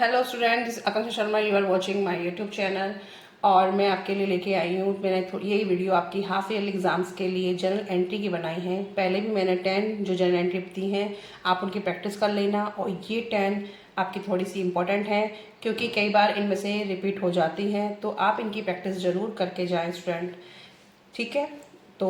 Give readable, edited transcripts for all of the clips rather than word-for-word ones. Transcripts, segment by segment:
Hello student, this Akanksha Sharma, you are watching my YouTube channel. और मैं आपके लिए लेके आई हूँ, मैंने यही वीडियो आपकी हाफ ईयरली एग्जाम्स के लिए जनरल एंट्री की बनाई है। पहले भी मैंने 10 जो जनरल एंट्री दी हैं आप उनकी प्रैक्टिस कर लेना, और ये 10 आपकी थोड़ी सी इम्पोर्टेंट है क्योंकि कई बार इनमें से रिपीट हो जाती हैं, तो आप इनकी प्रैक्टिस ज़रूर करके जाएँ स्टूडेंट। ठीक है, तो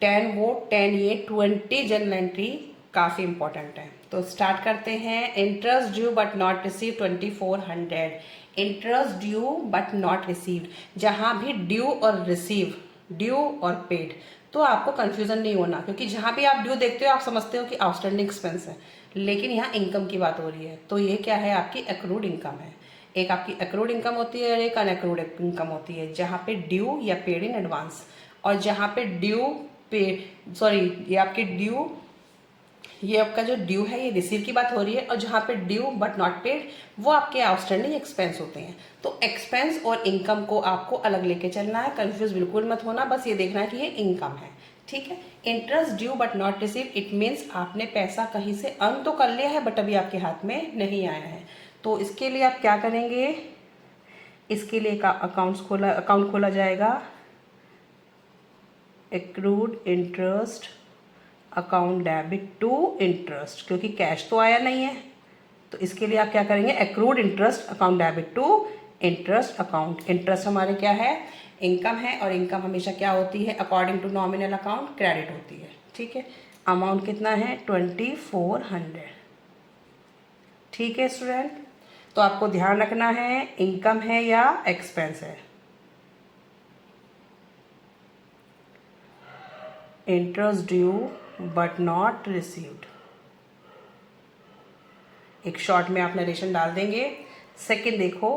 10 वो 10 ये 20 जनरल एंट्री काफ़ी इंपॉर्टेंट है। तो स्टार्ट करते हैं। Interest due but not receive 2400। Interest due but not received, जहाँ भी ड्यू और रिसीव, ड्यू और पेड, तो आपको कंफ्यूजन नहीं होना, क्योंकि जहाँ भी आप ड्यू देखते हो आप समझते हो कि आउटस्टैंडिंग एक्सपेंस है, लेकिन यहाँ इनकम की बात हो रही है। तो ये क्या है, आपकी एक्रूड इनकम है। एक आपकी एक्रूड इनकम होती है और एक अनएक्रूड इनकम होती है, जहाँ पे ड्यू या पेड इन एडवांस, और जहाँ पे ड्यू पे सॉरी ये आपकी ड्यू, ये आपका जो ड्यू है ये रिसीव की बात हो रही है, और जहाँ पे ड्यू बट नॉट पेड वो आपके आउटस्टैंडिंग एक्सपेंस होते हैं। तो एक्सपेंस और इनकम को आपको अलग लेके चलना है, कंफ्यूज बिल्कुल मत होना, बस ये देखना है कि ये इनकम है। ठीक है, interest due but not receive, it means आपने पैसा कहीं से अर्न तो कर लिया है बट अभी आपके हाथ में नहीं आया है। तो इसके लिए आप क्या करेंगे, इसके लिए का अकाउंट खोला जाएगा, accrued interest account debit to interest, क्योंकि कैश तो आया नहीं है। तो इसके लिए आप क्या करेंगे, accrued interest account debit to interest account. Interest हमारे क्या है, इनकम है, और इनकम हमेशा क्या होती है, according to nominal account credit होती है। ठीक है, अमाउंट कितना है 2400। ठीक है स्टूडेंट, तो आपको ध्यान रखना है इनकम है या एक्सपेंस है। Interest due but not received, एक शॉर्ट में आप नरेशन डाल देंगे। सेकंड देखो,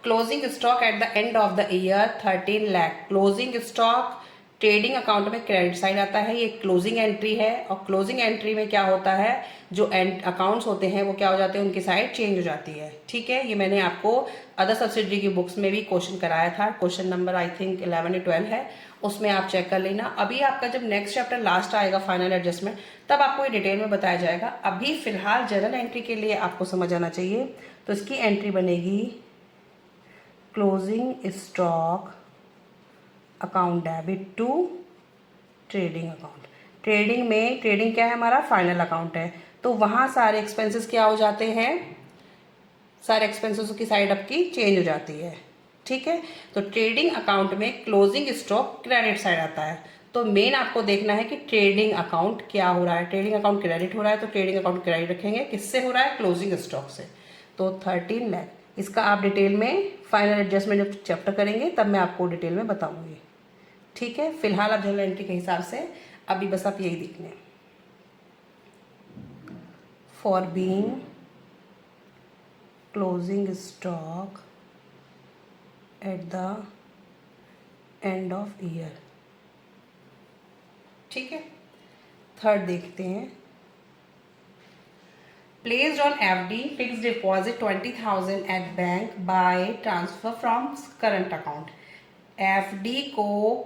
closing stock at the end of the year 13 lakh. Closing stock trading account में क्रेडिट साइड आता है, ये क्लोजिंग एंट्री है, और क्लोजिंग एंट्री में क्या होता है, जो एंड अकाउंट्स होते हैं वो क्या हो जाते हैं, उनकी साइड चेंज हो जाती है। ठीक है, ये मैंने आपको अदर सब्सिडरी की बुक्स में भी क्वेश्चन कराया था, क्वेश्चन नंबर आई थिंक 11 या 12 है, उसमें आप चेक कर लेना। अभी आपका जब नेक्स्ट चैप्टर लास्ट आएगा फाइनल एडजस्टमेंट, तब आपको ये डिटेल में बताया जाएगा। अभी फिलहाल जनरल एंट्री के लिए आपको समझ आना चाहिए। तो इसकी एंट्री बनेगी closing stock account debit to trading account. Trading में, ट्रेडिंग क्या है, हमारा फाइनल अकाउंट है, तो वहाँ सारे एक्सपेंसेस क्या हो जाते हैं, सारे एक्सपेंसेस की साइड आपकी चेंज हो जाती है। ठीक है, तो ट्रेडिंग अकाउंट में क्लोजिंग स्टॉक क्रेडिट साइड आता है। तो मेन आपको देखना है कि ट्रेडिंग अकाउंट क्या हो रहा है, ट्रेडिंग अकाउंट क्रेडिट हो रहा है, तो ट्रेडिंग अकाउंट क्रेडिट रखेंगे, किससे हो रहा है, क्लोजिंग स्टॉक से। तो 13 लाख, इसका आप डिटेल में फाइनल एडजस्टमेंट जब चैप्टर करेंगे तब मैं आपको डिटेल में बताऊंगी। ठीक है, फिलहाल आप जनरल एंट्री के हिसाब से अभी बस आप यही देख लें, for being closing stock at the end of year. ठीक है, थर्ड देखते हैं, placed on FD fixed deposit 20,000 at bank by transfer from current account. FD को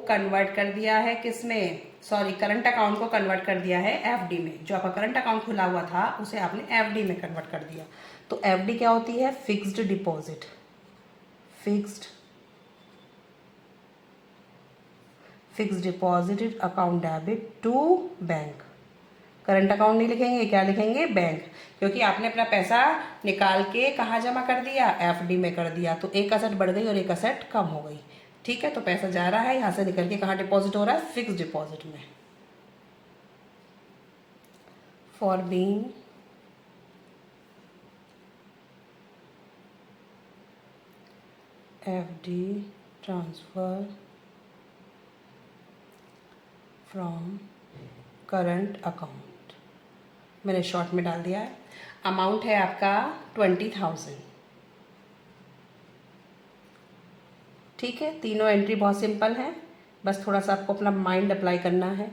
कन्वर्ट कर दिया है किसमें, सॉरी करंट अकाउंट को कन्वर्ट कर दिया है एफडी में। जो आपका करंट अकाउंट खुला हुआ था उसे आपने एफडी में कन्वर्ट कर दिया। तो एफडी क्या होती है, fixed deposit, fixed deposit account debit to bank. Current account नहीं लिखेंगे, क्या लिखेंगे, बैंक, क्योंकि आपने अपना पैसा निकाल के कहाँ जमा कर दिया, एफडी में कर दिया, तो एक असेट बढ़ गई और एक असेट कम हो गई। ठीक है, तो पैसा जा रहा है यहाँ से निकल के कहाँ डिपॉजिट हो रहा है, फिक्स डिपॉजिट में। For being FD transfer from current account, मैंने शॉर्ट में डाल दिया है। अमाउंट है आपका 20,000। ठीक है, तीनों एंट्री बहुत सिंपल है, बस थोड़ा सा आपको अपना माइंड अप्लाई करना है।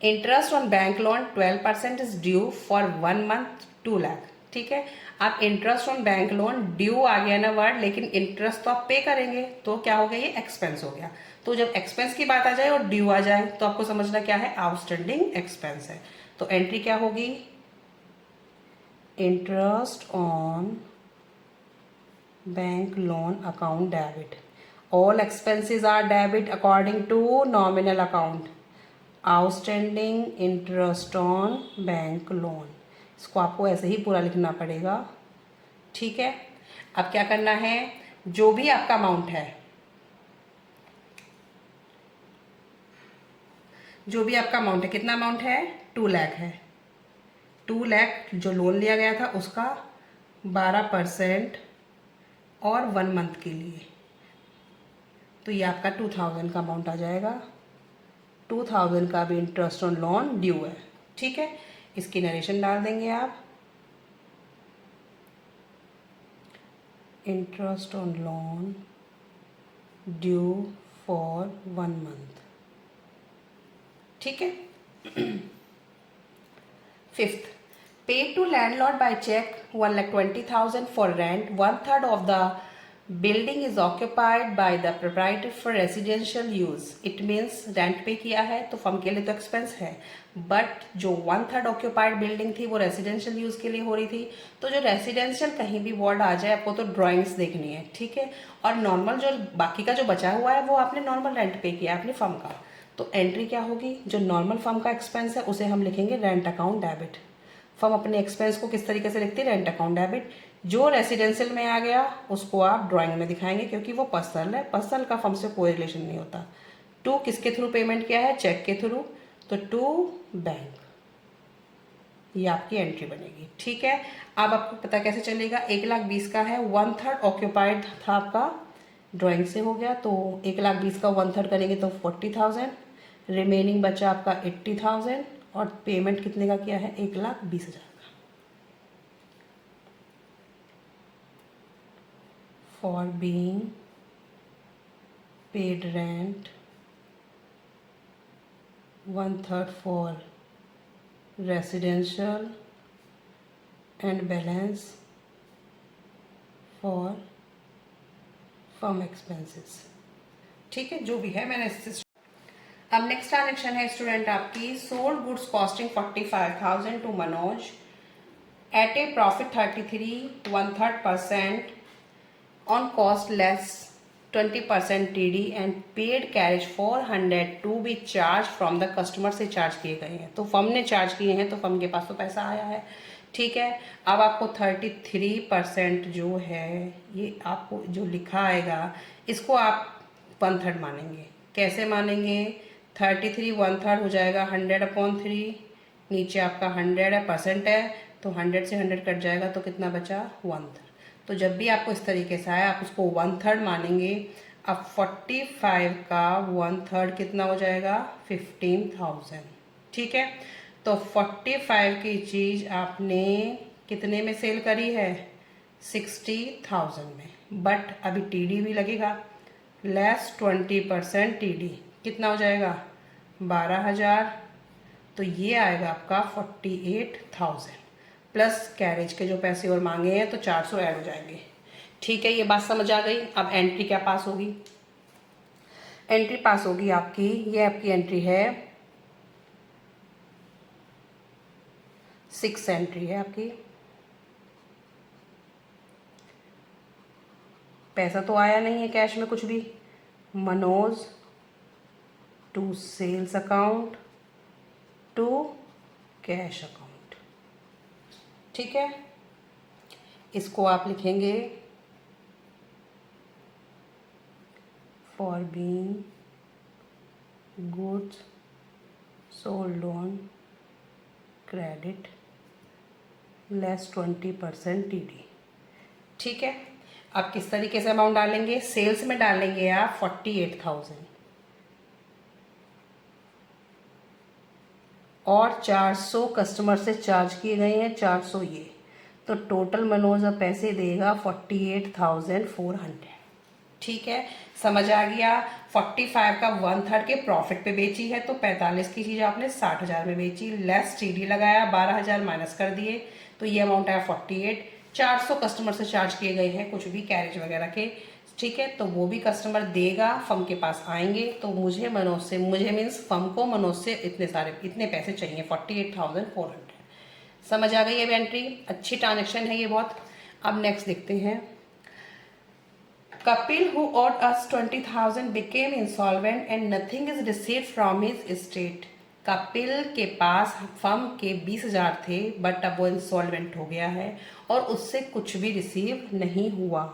Interest on bank loan 12% is due for 1 month 2 lakh. ठीक है, आप interest on bank loan, due आ गया ना वर्ड, लेकिन इंटरेस्ट तो आप पे करेंगे, तो क्या हो गया, ये एक्सपेंस हो गया। तो जब एक्सपेंस की बात आ जाए और ड्यू आ जाए तो आपको समझना क्या है, आउटस्टैंडिंग एक्सपेंस है। तो एंट्री क्या होगी, interest on bank loan account debit, all expenses are debit according to nominal account, outstanding interest on bank loan. इसको आपको ऐसे ही पूरा लिखना पड़ेगा, ठीक है। अब क्या करना है, जो भी आपका अमाउंट है, जो भी आपका अमाउंट है, कितना अमाउंट है, 2 लाख है, 2 लाख जो लोन लिया गया था उसका 12% और 1 मंथ के लिए, तो ये आपका 2000 का अमाउंट आ जाएगा। 2000 का भी इंटरेस्ट ऑन लोन ड्यू है, ठीक है। इसकी नरेशन डाल देंगे आप, interest on loan due for 1 month, ठीक है। Fifth, paid to landlord by check 1,20,000 for rent. 1/3 of the building is occupied by the proprietor for residential use. It means rent पे किया है तो फर्म के लिए तो एक्सपेंस है, बट जो 1/3 ऑक्यूपाइड बिल्डिंग थी वो रेजिडेंशियल यूज़ के लिए हो रही थी। तो जो रेजिडेंशियल कहीं भी वर्ड आ जाए आपको तो ड्राइंग्स देखनी है, ठीक है। और नॉर्मल जो बाकी का जो बचा हुआ है वो आपने नॉर्मल रेंट पे किया अपनी फर्म का, तो एंट्री क्या होगी, जो नॉर्मल फर्म का एक्सपेंस है उसे हम लिखेंगे रेंट अकाउंट डेबिट। फर्म अपने एक्सपेंस को किस तरीके से लिखती है, रेंट अकाउंट डेबिट। जो रेसिडेंशियल में आ गया उसको आप ड्राइंग में दिखाएंगे क्योंकि वो पर्सनल है, पर्सनल का फर्म से कोई रिलेशन नहीं होता। टू किसके थ्रू पेमेंट किया है, चेक के थ्रू, तो टू बैंक, ये आपकी एंट्री बनेगी, ठीक है। अब आपको पता कैसे चलेगा, 1,20,000 का है, 1/3 ऑक्यूपाइड था आपका, ड्राइंग से हो गया, तो 1,20,000 का 1/3 करेंगे तो 40,000, रिमेनिंग बचा आपका 80,000, और पेमेंट कितने का किया है, 1,20,000 का। For being paid rent 1/3 for residential and balance for firm expenses, ठीक है। जो भी है मैंने इससे। अब नेक्स्ट ट्रांजेक्शन है स्टूडेंट आपकी, sold goods costing 45,000 to Manoj at a profit 33 1/3% on cost less 20% TD and paid carriage 400 to be charge from the customer से चार्ज किए गए हैं, तो फर्म ने चार्ज किए हैं तो फर्म के पास तो पैसा आया है, ठीक है। अब आपको 33% जो है ये आपको जो लिखा आएगा इसको आप 1/3 मानेंगे। कैसे मानेंगे, 33 1/3 हो जाएगा 100/3, नीचे आपका 100 है, परसेंट है, तो 100 से 100 कट जाएगा तो कितना बचा, 1/3। तो जब भी आपको इस तरीके से आया आप उसको 1/3 मानेंगे। अब 45 का 1/3 कितना हो जाएगा, 15,000, ठीक है। तो 45 की चीज़ आपने कितने में सेल करी है, 60,000 में, बट अभी TD भी लगेगा, लेस 20% TD कितना हो जाएगा, 12,000, तो ये आएगा आपका 48,000 प्लस कैरेज के जो पैसे और मांगे हैं तो 400 ऐड हो जाएंगे, ठीक है। ये बात समझ आ गई। अब एंट्री क्या पास होगी, एंट्री पास होगी आपकी, ये आपकी एंट्री है 6 एंट्री है आपकी। पैसा तो आया नहीं है कैश में कुछ भी, Manoj to sales account to cash account, ठीक है। इसको आप लिखेंगे for being goods sold on credit less 20% TD, ठीक है। अब किस तरीके से अमाउंट डालेंगे, सेल्स में डालेंगे आप 48,000 और 400 कस्टमर से चार्ज किए गए हैं, 400 ये, तो टोटल मनोज अब पैसे देगा 48,400, ठीक है। समझ आ गया। 45 का 1/3 के प्रॉफिट पे बेची है तो 45 की चीज़ आपने 60,000 में बेची, लेस TD लगाया, 12,000 माइनस कर दिए, तो ये अमाउंट आया 48। 400 कस्टमर से चार्ज किए गए हैं कुछ भी कैरेज वगैरह के, ठीक है, तो वो भी कस्टमर देगा, फर्म के पास आएंगे, तो मुझे मीन्स फर्म को मनोज से इतने पैसे चाहिए 48,400, समझ आ गई है एंट्री, अच्छी ट्रांजेक्शन है ये बहुत। अब नेक्स्ट देखते हैं। Kapil who owed us 20,000 became insolvent and nothing is received from his estate। Kapil के पास फर्म के 20,000 थे बट अब वो इंसॉल्वेंट हो गया है और उससे कुछ भी रिसीव नहीं हुआ।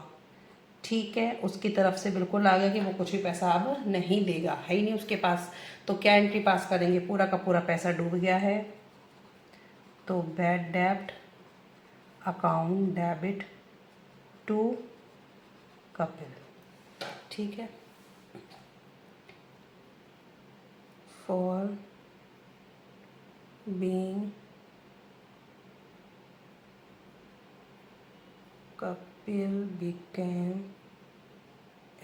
ठीक है, उसकी तरफ से बिल्कुल आ गया कि वो कुछ भी पैसा अब नहीं देगा, है ही नहीं उसके पास। तो क्या एंट्री पास करेंगे, पूरा का पूरा पैसा डूब गया है। तो बैड डेब्ट अकाउंट डेबिट टू कपिल। ठीक है, for being Kapil became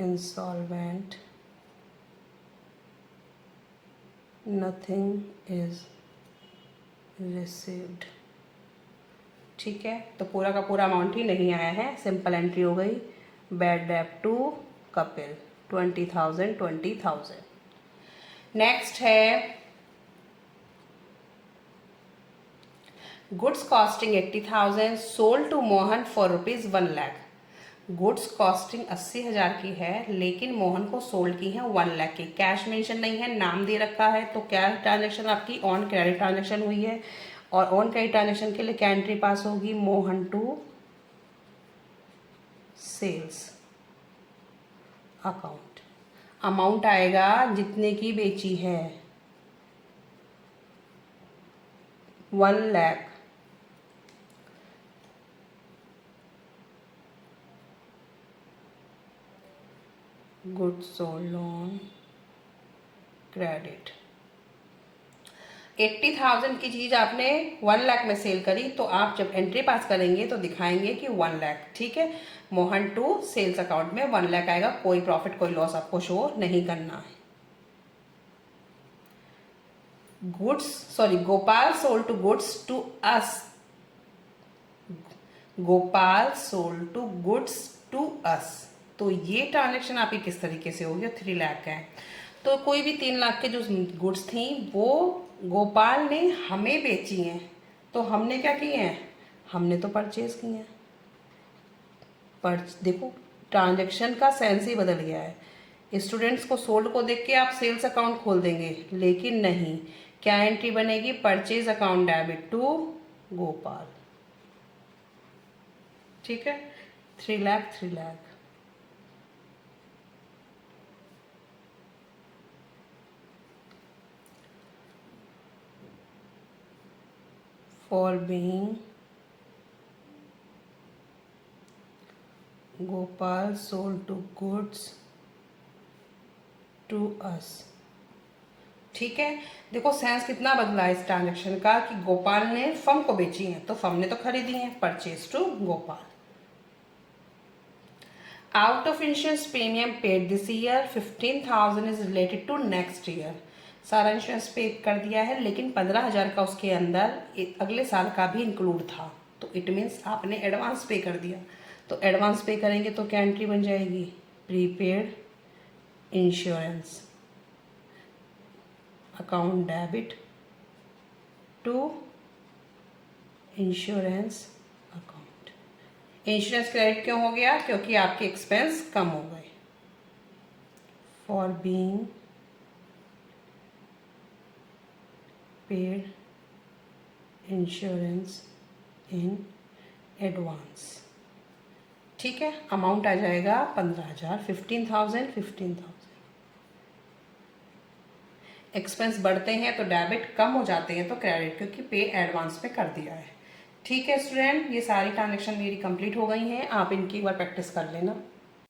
insolvent nothing is received. ठीक है, तो पूरा का पूरा अमाउंट ही नहीं आया है, सिंपल एंट्री हो गई। बैड डेब्ट टू कपिल 20,000। नेक्स्ट है goods costing 80,000 sold to Mohan for ₹1 lakh. Goods costing 80,000 की है लेकिन मोहन को सोल्ड की है 1 लाख की। कैश मेंशन नहीं है, नाम दे रखा है। तो क्या ट्रांजेक्शन आपकी ऑन क्रेडिट ट्रांजेक्शन हुई है और ऑन क्रेडिट ट्रांजेक्शन के लिए क्या एंट्री पास होगी, Mohan to sales account. Amount आएगा जितने की बेची है 1 lakh. Goods sold on credit 80,000 की चीज आपने 1 लाख में सेल करी, तो आप जब एंट्री पास करेंगे तो दिखाएंगे कि 1 लाख। ठीक है, मोहन टू सेल्स अकाउंट में 1 लाख आएगा, कोई प्रॉफिट कोई लॉस आपको शो नहीं करना है। Gopal sold to goods to us. Gopal sold to goods to us, तो ये ट्रांजेक्शन आपकी किस तरीके से होगी, 3 लाख का है। तो कोई भी 3 लाख के जो गुड्स थी वो गोपाल ने हमें बेची हैं, तो हमने क्या किए हैं, हमने तो परचेज किए हैं। देखो ट्रांजैक्शन का सेंस ही बदल गया है। स्टूडेंट्स को सोल्ड को देख के आप सेल्स अकाउंट खोल देंगे, लेकिन नहीं, क्या एंट्री बनेगी, purchase account debit to Gopal. ठीक है, 3 lakh 3 lakh. For being Gopal sold to goods to us. ठीक है, देखो सेंस कितना बदला है इस ट्रांजेक्शन का कि गोपाल ने फर्म को बेची है तो फर्म ने तो खरीदी है, purchase to Gopal. Out of insurance premium paid this year 15,000 is related to next year. सारा इंश्योरेंस पे कर दिया है लेकिन 15,000 का उसके अंदर अगले साल का भी इंक्लूड था, तो इट मीन्स आपने एडवांस पे कर दिया। तो एडवांस पे करेंगे तो क्या एंट्री बन जाएगी, prepaid insurance account debit to insurance account. Insurance credit क्यों हो गया, क्योंकि आपके एक्सपेंस कम हो गए। For being paid insurance in advance. ठीक है, अमाउंट आ जाएगा 15,000, 15,000। एक्सपेंस बढ़ते हैं तो डेबिट, कम हो जाते हैं तो क्रेडिट, क्योंकि पे एडवांस में कर दिया है। ठीक है स्टूडेंट, ये सारी ट्रांजेक्शन मेरी कंप्लीट हो गई हैं, आप इनकी एक बार प्रैक्टिस कर लेना।